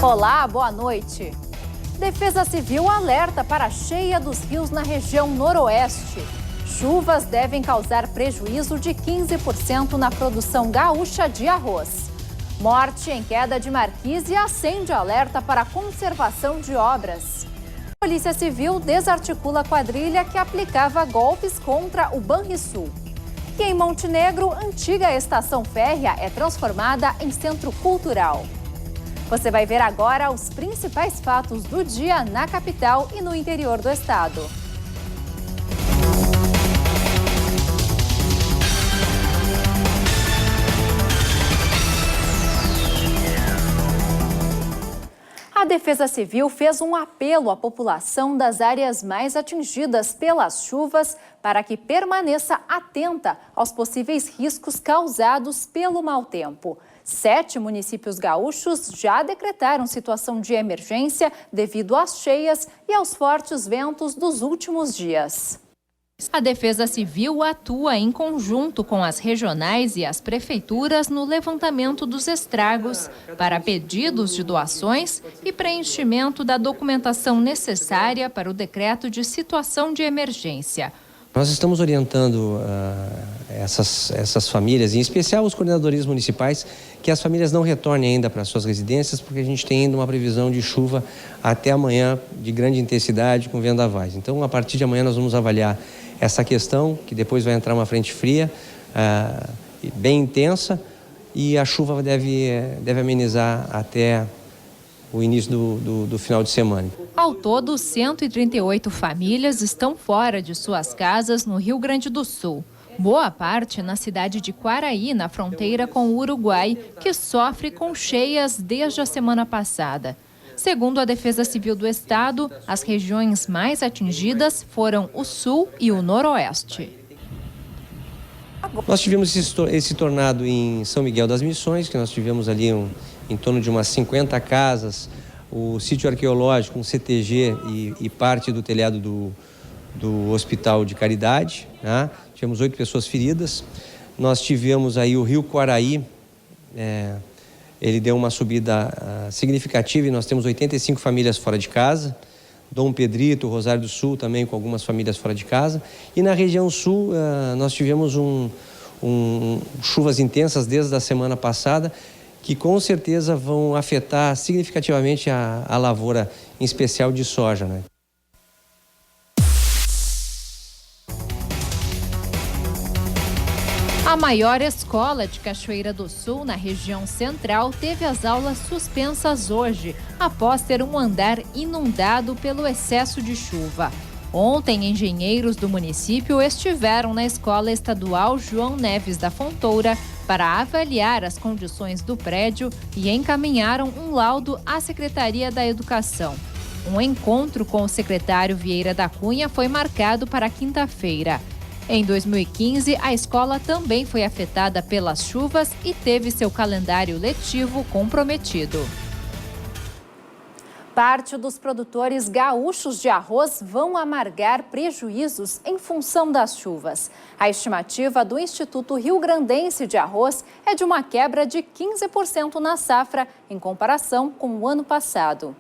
Olá, boa noite. Defesa Civil alerta para a cheia dos rios na região noroeste. Chuvas devem causar prejuízo de 15% na produção gaúcha de arroz. Morte em queda de marquise acende alerta para a conservação de obras. Polícia Civil desarticula a quadrilha que aplicava golpes contra o Banrisul. E em Montenegro, antiga estação férrea é transformada em centro cultural. Você vai ver agora os principais fatos do dia na capital e no interior do estado. A Defesa Civil fez um apelo à população das áreas mais atingidas pelas chuvas para que permaneça atenta aos possíveis riscos causados pelo mau tempo. 7 municípios gaúchos já decretaram situação de emergência devido às cheias e aos fortes ventos dos últimos dias. A Defesa Civil atua em conjunto com as regionais e as prefeituras no levantamento dos estragos para pedidos de doações e preenchimento da documentação necessária para o decreto de situação de emergência. Nós estamos orientando essas famílias, em especial os coordenadores municipais, que as famílias não retornem ainda para suas residências, porque a gente tem ainda uma previsão de chuva até amanhã de grande intensidade com vendavais. Então, a partir de amanhã nós vamos avaliar essa questão, que depois vai entrar uma frente fria, bem intensa, e a chuva deve amenizar até o início do final de semana. Ao todo, 138 famílias estão fora de suas casas no Rio Grande do Sul. Boa parte na cidade de Quaraí, na fronteira com o Uruguai, que sofre com cheias desde a semana passada. Segundo a Defesa Civil do Estado, as regiões mais atingidas foram o Sul e o Noroeste. Nós tivemos esse tornado em São Miguel das Missões, que nós tivemos ali em torno de umas 50 casas, o sítio arqueológico, um CTG e parte do telhado do Hospital de Caridade, né? Tivemos 8 pessoas feridas. Nós tivemos aí o rio Quaraí, ele deu uma subida significativa e nós temos 85 famílias fora de casa. Dom Pedrito, Rosário do Sul também com algumas famílias fora de casa. E na região sul nós tivemos chuvas intensas desde a semana passada, que com certeza vão afetar significativamente a lavoura, em especial de soja, né? A maior escola de Cachoeira do Sul, na região central, teve as aulas suspensas hoje, após ter um andar inundado pelo excesso de chuva. Ontem, engenheiros do município estiveram na Escola Estadual João Neves da Fontoura para avaliar as condições do prédio e encaminharam um laudo à Secretaria da Educação. Um encontro com o secretário Vieira da Cunha foi marcado para quinta-feira. Em 2015, a escola também foi afetada pelas chuvas e teve seu calendário letivo comprometido. Parte dos produtores gaúchos de arroz vão amargar prejuízos em função das chuvas. A estimativa do Instituto Rio-Grandense de Arroz é de uma quebra de 15% na safra, em comparação com o ano passado.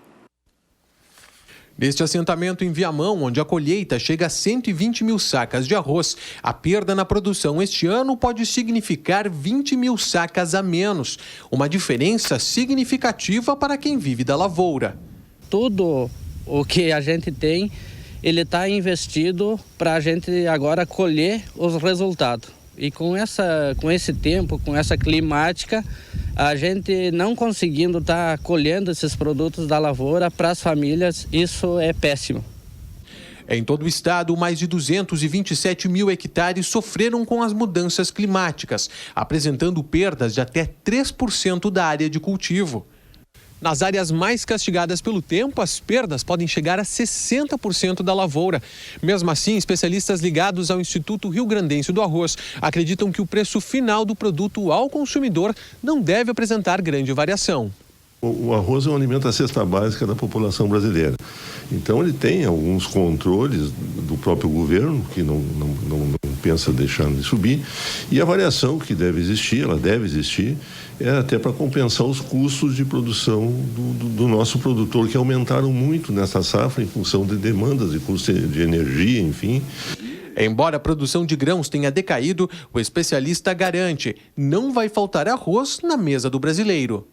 Neste assentamento em Viamão, onde a colheita chega a 120 mil sacas de arroz, a perda na produção este ano pode significar 20 mil sacas a menos. Uma diferença significativa para quem vive da lavoura. Tudo o que a gente tem, ele está investido para a gente agora colher os resultados. E com esse tempo, com essa climática, a gente não conseguindo estar colhendo esses produtos da lavoura para as famílias, isso é péssimo. Em todo o estado, mais de 227 mil hectares sofreram com as mudanças climáticas, apresentando perdas de até 3% da área de cultivo. Nas áreas mais castigadas pelo tempo, as perdas podem chegar a 60% da lavoura. Mesmo assim, especialistas ligados ao Instituto Rio-Grandense do Arroz acreditam que o preço final do produto ao consumidor não deve apresentar grande variação. O arroz é um alimento da cesta básica da população brasileira. Então ele tem alguns controles do próprio governo, que não pensa deixar de subir. E a variação que deve existir, ela deve existir, é até para compensar os custos de produção do nosso produtor, que aumentaram muito nessa safra em função de demandas e custos de energia, enfim. Embora a produção de grãos tenha decaído, o especialista garante, não vai faltar arroz na mesa do brasileiro.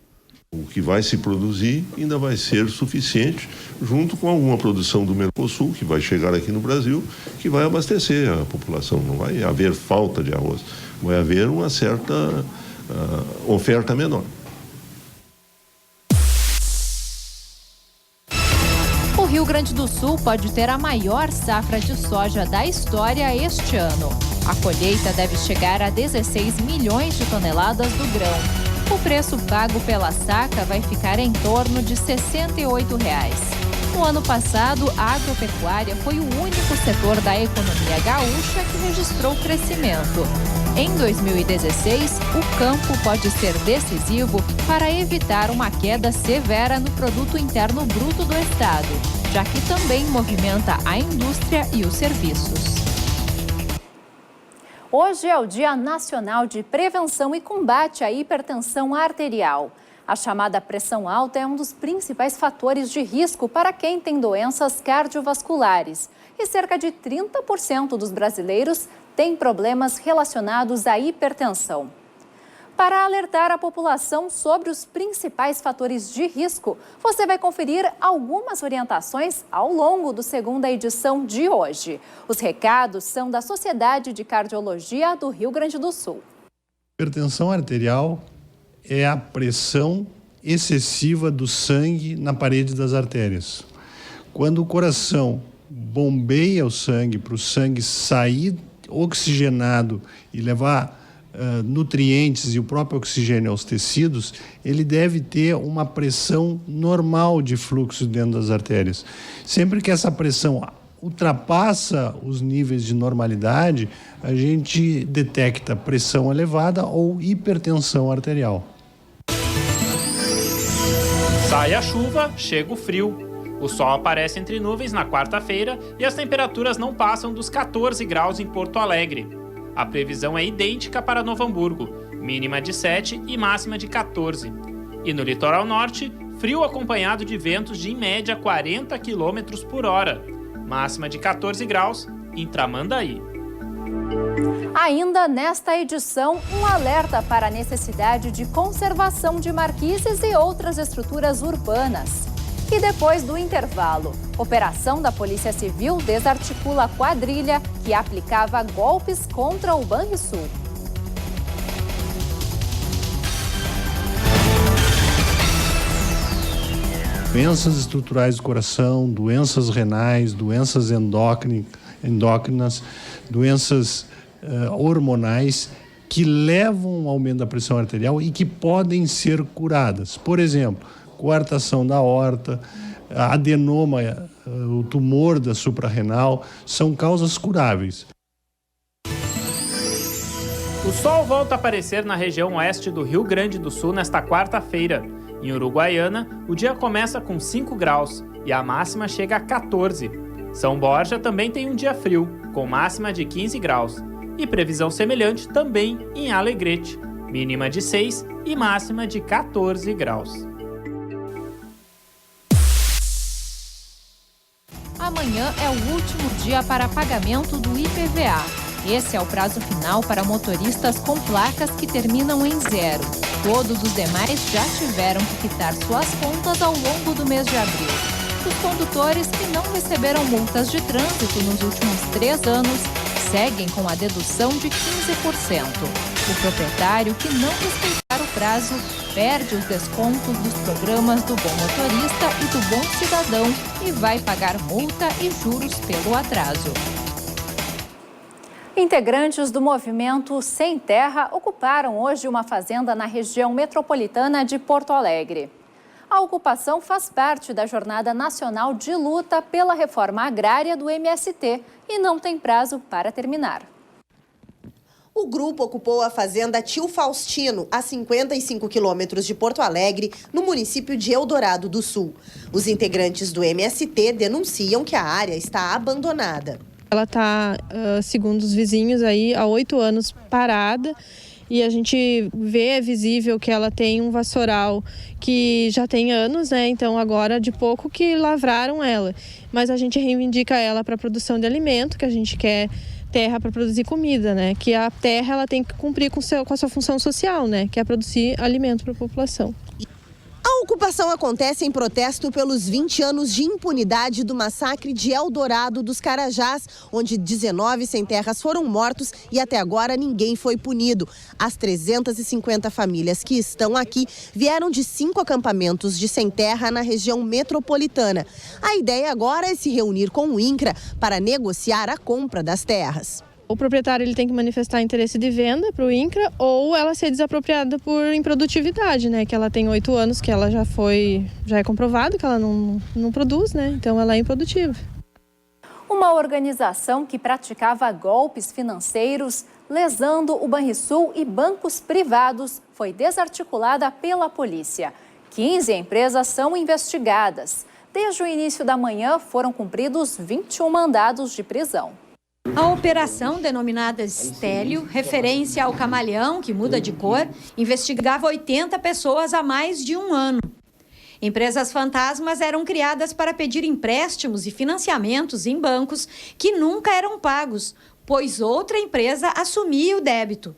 O que vai se produzir ainda vai ser suficiente, junto com alguma produção do Mercosul, que vai chegar aqui no Brasil, que vai abastecer a população. Não vai haver falta de arroz, vai haver uma certa oferta menor. O Rio Grande do Sul pode ter a maior safra de soja da história este ano. A colheita deve chegar a 16 milhões de toneladas do grão. O preço pago pela saca vai ficar em torno de R$ 68. No ano passado, a agropecuária foi o único setor da economia gaúcha que registrou crescimento. Em 2016, o campo pode ser decisivo para evitar uma queda severa no produto interno bruto do estado, já que também movimenta a indústria e os serviços. Hoje é o Dia Nacional de Prevenção e Combate à Hipertensão Arterial. A chamada pressão alta é um dos principais fatores de risco para quem tem doenças cardiovasculares. E cerca de 30% dos brasileiros têm problemas relacionados à hipertensão. Para alertar a população sobre os principais fatores de risco, você vai conferir algumas orientações ao longo da segunda edição de hoje. Os recados são da Sociedade de Cardiologia do Rio Grande do Sul. Hipertensão arterial é a pressão excessiva do sangue na parede das artérias. Quando o coração bombeia o sangue para o sangue sair oxigenado e levar nutrientes e o próprio oxigênio aos tecidos, ele deve ter uma pressão normal de fluxo dentro das artérias. Sempre que essa pressão ultrapassa os níveis de normalidade, a gente detecta pressão elevada ou hipertensão arterial. Sai a chuva, chega o frio. O sol aparece entre nuvens na quarta-feira e as temperaturas não passam dos 14 graus em Porto Alegre. A previsão é idêntica para Novo Hamburgo, mínima de 7 e máxima de 14. E no litoral norte, frio acompanhado de ventos de em média 40 km por hora, máxima de 14 graus em Tramandaí. Ainda nesta edição, um alerta para a necessidade de conservação de marquises e outras estruturas urbanas. E depois do intervalo, operação da Polícia Civil desarticula a quadrilha que aplicava golpes contra o Banrisul. Doenças estruturais do coração, doenças renais, doenças endócrinas, doenças hormonais que levam ao aumento da pressão arterial e que podem ser curadas. Por exemplo, coartação da aorta, adenoma, o tumor da suprarrenal, são causas curáveis. O sol volta a aparecer na região oeste do Rio Grande do Sul nesta quarta-feira. Em Uruguaiana, o dia começa com 5 graus e a máxima chega a 14. São Borja também tem um dia frio, com máxima de 15 graus. E previsão semelhante também em Alegrete, mínima de 6 e máxima de 14 graus. Amanhã é o último dia para pagamento do IPVA. Esse é o prazo final para motoristas com placas que terminam em 0. Todos os demais já tiveram que quitar suas contas ao longo do mês de abril. Os condutores que não receberam multas de trânsito nos últimos 3 anos seguem com a dedução de 15%. O proprietário que não respeitar o prazo perde os descontos dos programas do Bom Motorista e do Bom Cidadão e vai pagar multa e juros pelo atraso. Integrantes do movimento Sem Terra ocuparam hoje uma fazenda na região metropolitana de Porto Alegre. A ocupação faz parte da Jornada Nacional de Luta pela Reforma Agrária do MST e não tem prazo para terminar. O grupo ocupou a fazenda Tio Faustino, a 55 quilômetros de Porto Alegre, no município de Eldorado do Sul. Os integrantes do MST denunciam que a área está abandonada. Ela está, segundo os vizinhos, aí, há 8 anos parada. E a gente vê, é visível que ela tem um vassoural que já tem anos, né? Então agora de pouco que lavraram ela. Mas a gente reivindica ela para a produção de alimento, que a gente quer terra para produzir comida, né? Que a terra ela tem que cumprir com a sua função social, né? Que é produzir alimento para a população. A ocupação acontece em protesto pelos 20 anos de impunidade do massacre de Eldorado dos Carajás, onde 19 sem-terras foram mortos e até agora ninguém foi punido. As 350 famílias que estão aqui vieram de 5 acampamentos de sem-terra na região metropolitana. A ideia agora é se reunir com o INCRA para negociar a compra das terras. O proprietário ele tem que manifestar interesse de venda para o INCRA ou ela ser desapropriada por improdutividade, né? Que ela tem 8 anos, que ela já é comprovado que ela não produz, né? Então ela é improdutiva. Uma organização que praticava golpes financeiros, lesando o Banrisul e bancos privados, foi desarticulada pela polícia. 15 empresas são investigadas. Desde o início da manhã foram cumpridos 21 mandados de prisão. A operação, denominada Estélio, referência ao camaleão que muda de cor, investigava 80 pessoas há mais de um ano. Empresas fantasmas eram criadas para pedir empréstimos e financiamentos em bancos que nunca eram pagos, pois outra empresa assumia o débito.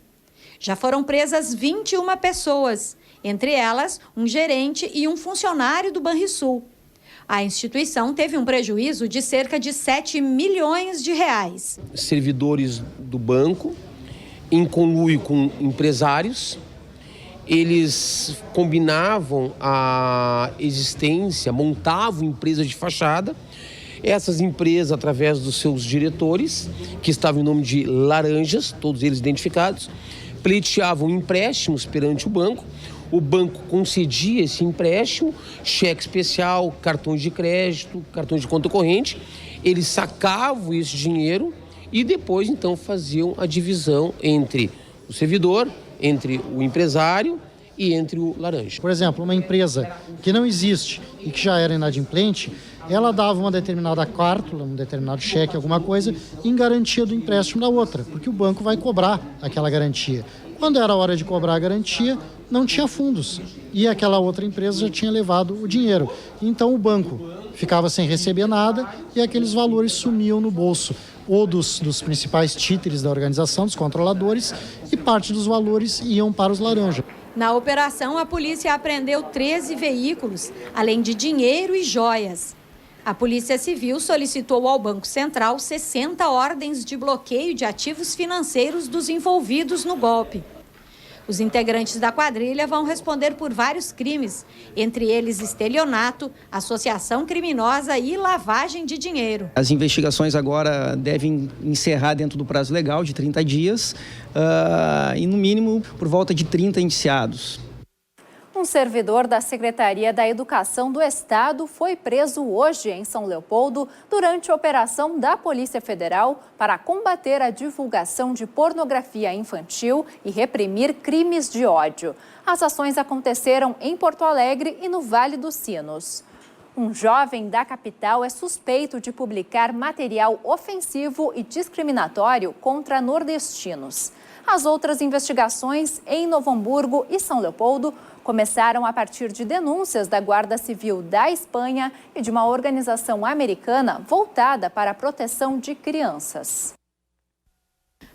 Já foram presas 21 pessoas, entre elas um gerente e um funcionário do Banrisul. A instituição teve um prejuízo de cerca de 7 milhões de reais. Servidores do banco, em conluio com empresários, eles combinavam a existência, montavam empresas de fachada. Essas empresas, através dos seus diretores, que estavam em nome de laranjas, todos eles identificados, pleiteavam empréstimos perante o banco. O banco concedia esse empréstimo, cheque especial, cartões de crédito, cartões de conta corrente. Eles sacavam esse dinheiro e depois, então, faziam a divisão entre o servidor, entre o empresário e entre o laranja. Por exemplo, uma empresa que não existe e que já era inadimplente, ela dava uma determinada cártula, um determinado cheque, alguma coisa, em garantia do empréstimo da outra, porque o banco vai cobrar aquela garantia. Quando era hora de cobrar a garantia, não tinha fundos e aquela outra empresa já tinha levado o dinheiro. Então o banco ficava sem receber nada e aqueles valores sumiam no bolso ou dos principais títeres da organização, dos controladores, e parte dos valores iam para os laranjas. Na operação, a polícia apreendeu 13 veículos, além de dinheiro e joias. A Polícia Civil solicitou ao Banco Central 60 ordens de bloqueio de ativos financeiros dos envolvidos no golpe. Os integrantes da quadrilha vão responder por vários crimes, entre eles estelionato, associação criminosa e lavagem de dinheiro. As investigações agora devem encerrar dentro do prazo legal de 30 dias e, no mínimo, por volta de 30 indiciados. Um servidor da Secretaria da Educação do Estado foi preso hoje em São Leopoldo durante a operação da Polícia Federal para combater a divulgação de pornografia infantil e reprimir crimes de ódio. As ações aconteceram em Porto Alegre e no Vale dos Sinos. Um jovem da capital é suspeito de publicar material ofensivo e discriminatório contra nordestinos. As outras investigações em Novo Hamburgo e São Leopoldo começaram a partir de denúncias da Guarda Civil da Espanha e de uma organização americana voltada para a proteção de crianças.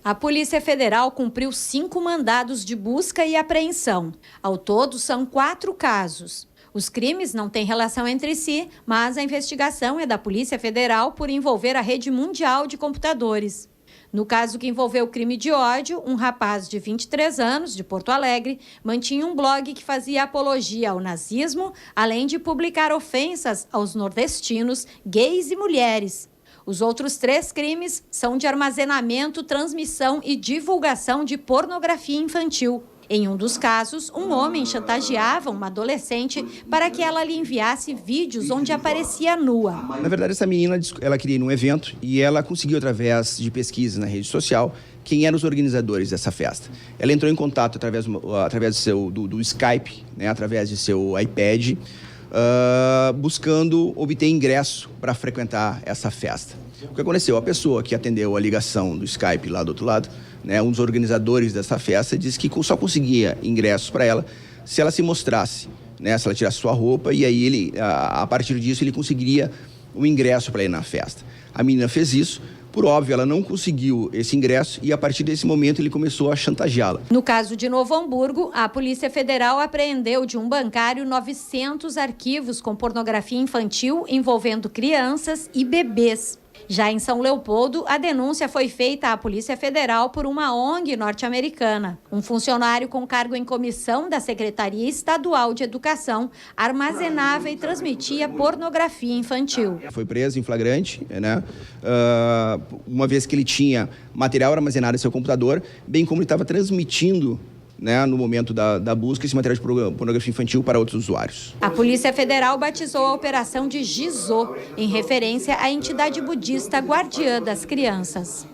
A Polícia Federal cumpriu 5 mandados de busca e apreensão. Ao todo, são 4 casos. Os crimes não têm relação entre si, mas a investigação é da Polícia Federal por envolver a rede mundial de computadores. No caso que envolveu crime de ódio, um rapaz de 23 anos, de Porto Alegre, mantinha um blog que fazia apologia ao nazismo, além de publicar ofensas aos nordestinos, gays e mulheres. Os outros 3 crimes são de armazenamento, transmissão e divulgação de pornografia infantil. Em um dos casos, um homem chantageava uma adolescente para que ela lhe enviasse vídeos onde aparecia nua. Na verdade, essa menina, ela queria ir num evento e ela conseguiu, através de pesquisa na rede social, quem eram os organizadores dessa festa. Ela entrou em contato através do Skype, né, através de seu iPad, buscando obter ingresso para frequentar essa festa. O que aconteceu? A pessoa que atendeu a ligação do Skype lá do outro lado, né, um dos organizadores dessa festa, disse que só conseguia ingressos para ela se ela se mostrasse, né, se ela tirasse sua roupa, e aí ele, a partir disso, ele conseguiria o ingresso para ir na festa. A menina fez isso. Por óbvio, ela não conseguiu esse ingresso e, a partir desse momento, ele começou a chantageá-la. No caso de Novo Hamburgo, a Polícia Federal apreendeu de um bancário 900 arquivos com pornografia infantil envolvendo crianças e bebês. Já em São Leopoldo, a denúncia foi feita à Polícia Federal por uma ONG norte-americana. Um funcionário com cargo em comissão da Secretaria Estadual de Educação armazenava e transmitia pornografia infantil. Foi preso em flagrante, né? Uma vez que ele tinha material armazenado em seu computador, bem como ele estava transmitindo, né, no momento da busca, esse material de pornografia infantil para outros usuários. A Polícia Federal batizou a operação de Jizô, em referência à entidade budista guardiã das crianças.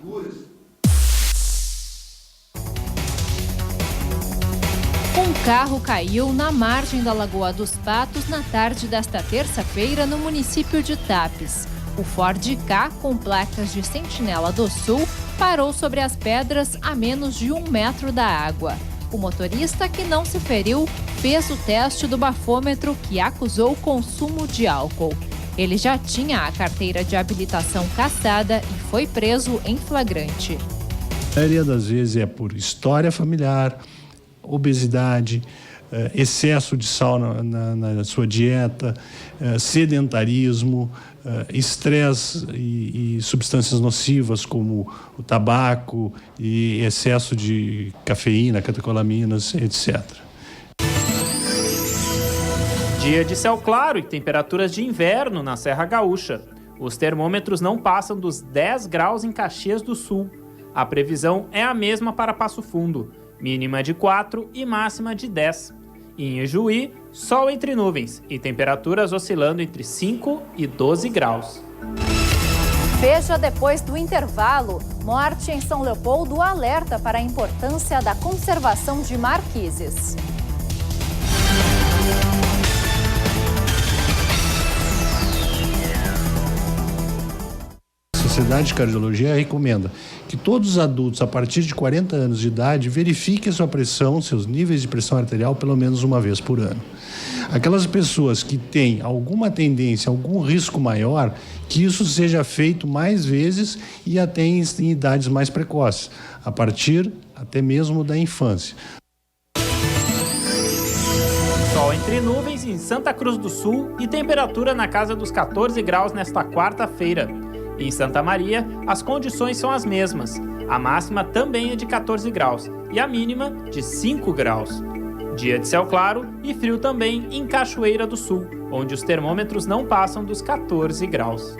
Um carro caiu na margem da Lagoa dos Patos na tarde desta terça-feira no município de Tapes. O Ford Ka, com placas de Sentinela do Sul, parou sobre as pedras a menos de 1 metro da água. O motorista, que não se feriu, fez o teste do bafômetro que acusou o consumo de álcool. Ele já tinha a carteira de habilitação cassada e foi preso em flagrante. A maioria das vezes é por história familiar, obesidade, excesso de sal na sua dieta, sedentarismo, estresse e substâncias nocivas como o tabaco e excesso de cafeína, catecolaminas, etc. Dia de céu claro e temperaturas de inverno na Serra Gaúcha. Os termômetros não passam dos 10 graus em Caxias do Sul. A previsão é a mesma para Passo Fundo, mínima de 4 e máxima de 10. Em Ijuí, sol entre nuvens e temperaturas oscilando entre 5 e 12 graus. Veja depois do intervalo. Morte em São Leopoldo alerta para a importância da conservação de marquises. A Sociedade de Cardiologia recomenda que todos os adultos a partir de 40 anos de idade verifiquem a sua pressão, seus níveis de pressão arterial pelo menos uma vez por ano. Aquelas pessoas que têm alguma tendência, algum risco maior, que isso seja feito mais vezes e até em idades mais precoces, a partir até mesmo da infância. Sol entre nuvens em Santa Cruz do Sul e temperatura na casa dos 14 graus nesta quarta-feira. Em Santa Maria, as condições são as mesmas. A máxima também é de 14 graus e a mínima de 5 graus. Dia de céu claro e frio também em Cachoeira do Sul, onde os termômetros não passam dos 14 graus.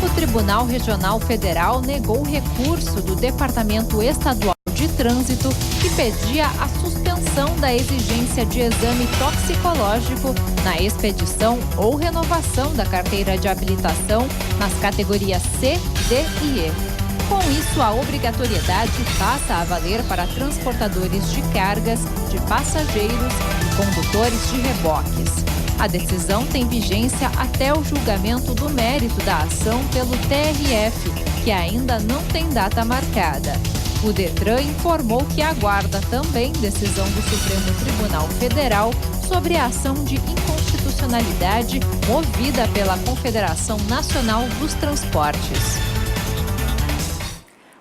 O Tribunal Regional Federal negou o recurso do Departamento Estadual de Trânsito que pedia a suspensão da exigência de exame toxicológico na expedição ou renovação da carteira de habilitação nas categorias C, D e E. Com isso, a obrigatoriedade passa a valer para transportadores de cargas, de passageiros e condutores de reboques. A decisão tem vigência até o julgamento do mérito da ação pelo TRF, que ainda não tem data marcada. O Detran informou que aguarda também decisão do Supremo Tribunal Federal sobre a ação de inconstitucionalidade movida pela Confederação Nacional dos Transportes.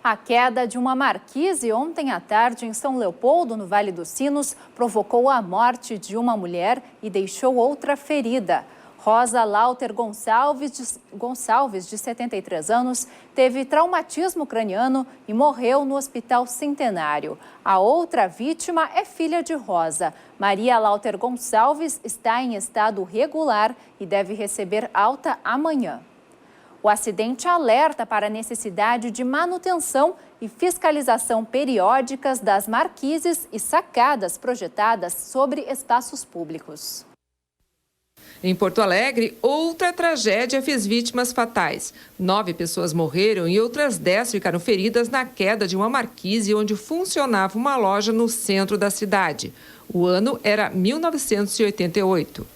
A queda de uma marquise ontem à tarde em São Leopoldo, no Vale dos Sinos, provocou a morte de uma mulher e deixou outra ferida. Rosa Lauter Gonçalves, de 73 anos, teve traumatismo craniano e morreu no Hospital Centenário. A outra vítima é filha de Rosa. Maria Lauter Gonçalves está em estado regular e deve receber alta amanhã. O acidente alerta para a necessidade de manutenção e fiscalização periódicas das marquises e sacadas projetadas sobre espaços públicos. Em Porto Alegre, outra tragédia fez vítimas fatais. 9 pessoas morreram e outras 10 ficaram feridas na queda de uma marquise onde funcionava uma loja no centro da cidade. O ano era 1988.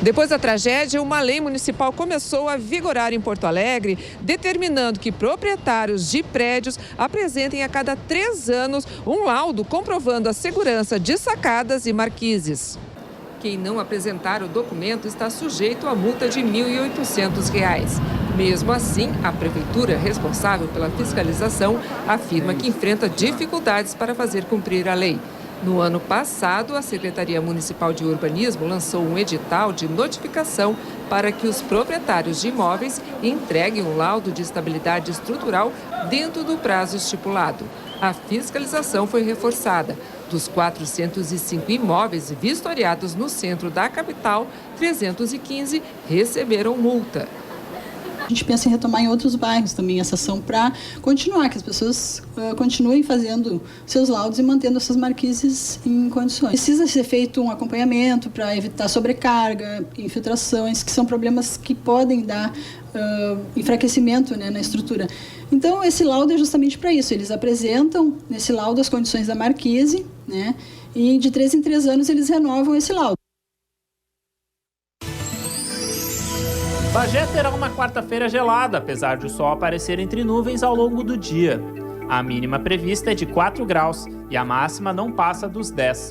Depois da tragédia, uma lei municipal começou a vigorar em Porto Alegre, determinando que proprietários de prédios apresentem a cada 3 anos um laudo comprovando a segurança de sacadas e marquises. Quem não apresentar o documento está sujeito a multa de R$ 1.800. Mesmo assim, a prefeitura responsável pela fiscalização afirma que enfrenta dificuldades para fazer cumprir a lei. No ano passado, a Secretaria Municipal de Urbanismo lançou um edital de notificação para que os proprietários de imóveis entreguem um laudo de estabilidade estrutural dentro do prazo estipulado. A fiscalização foi reforçada. Dos 405 imóveis vistoriados no centro da capital, 315 receberam multa. A gente pensa em retomar em outros bairros também essa ação para continuar, que as pessoas continuem fazendo seus laudos e mantendo essas marquises em condições. Precisa ser feito um acompanhamento para evitar sobrecarga, infiltrações, que são problemas que podem dar enfraquecimento, né, na estrutura. Então, esse laudo é justamente para isso. Eles apresentam nesse laudo as condições da marquise, né, e de 3 em 3 anos eles renovam esse laudo. Bagé terá uma quarta-feira gelada, apesar de o sol aparecer entre nuvens ao longo do dia. A mínima prevista é de 4 graus e a máxima não passa dos 10.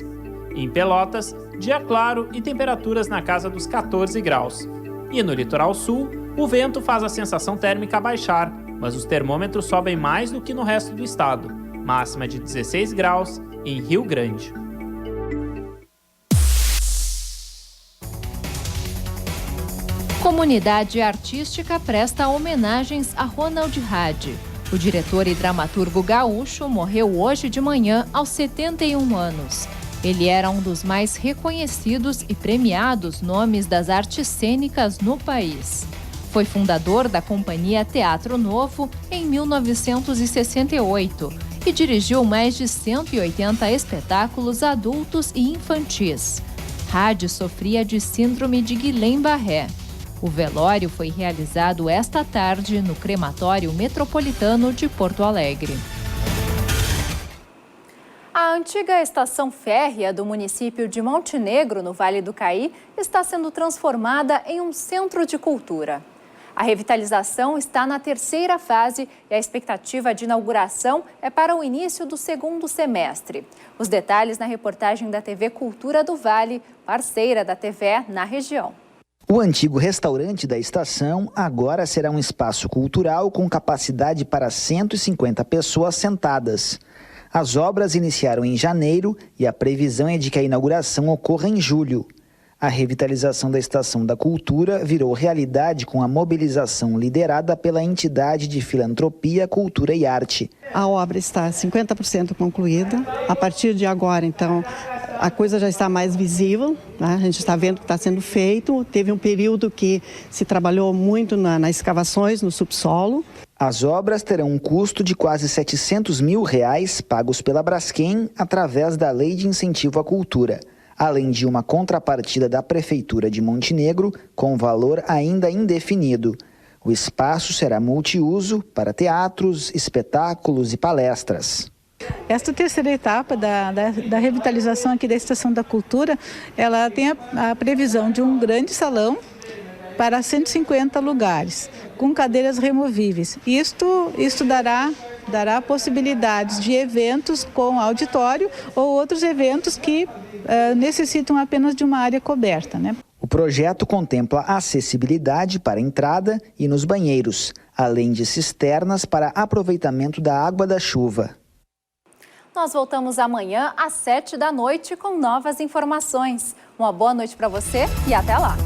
Em Pelotas, dia claro e temperaturas na casa dos 14 graus. E no litoral sul, o vento faz a sensação térmica baixar, mas os termômetros sobem mais do que no resto do estado. Máxima de 16 graus em Rio Grande. Comunidade artística presta homenagens a Ronald Hadi. O diretor e dramaturgo gaúcho morreu hoje de manhã aos 71 anos. Ele era um dos mais reconhecidos e premiados nomes das artes cênicas no país. Foi fundador da companhia Teatro Novo em 1968 e dirigiu mais de 180 espetáculos adultos e infantis. Hadi sofria de síndrome de Guillain-Barré. O velório foi realizado esta tarde no Crematório Metropolitano de Porto Alegre. A antiga estação férrea do município de Montenegro, no Vale do Caí, está sendo transformada em um centro de cultura. A revitalização está na 3ª fase e a expectativa de inauguração é para o início do 2º semestre. Os detalhes na reportagem da TV Cultura do Vale, parceira da TVE na região. O antigo restaurante da estação agora será um espaço cultural com capacidade para 150 pessoas sentadas. As obras iniciaram em janeiro e a previsão é de que a inauguração ocorra em julho. A revitalização da Estação da Cultura virou realidade com a mobilização liderada pela entidade de filantropia, cultura e arte. A obra está 50% concluída. A partir de agora, então, a coisa já está mais visível, né? A gente está vendo que está sendo feito. Teve um período que se trabalhou muito nas escavações, no subsolo. As obras terão um custo de quase R$700 mil pagos pela Braskem através da Lei de Incentivo à Cultura, além de uma contrapartida da Prefeitura de Montenegro com valor ainda indefinido. O espaço será multiuso para teatros, espetáculos e palestras. Esta 3ª etapa da revitalização aqui da Estação da Cultura, ela tem a previsão de um grande salão para 150 lugares, com cadeiras removíveis. Isto dará possibilidades de eventos com auditório ou outros eventos que necessitam apenas de uma área coberta, né? O projeto contempla acessibilidade para entrada e nos banheiros, além de cisternas para aproveitamento da água da chuva. Nós voltamos amanhã às 7 da noite com novas informações. Uma boa noite para você e até lá!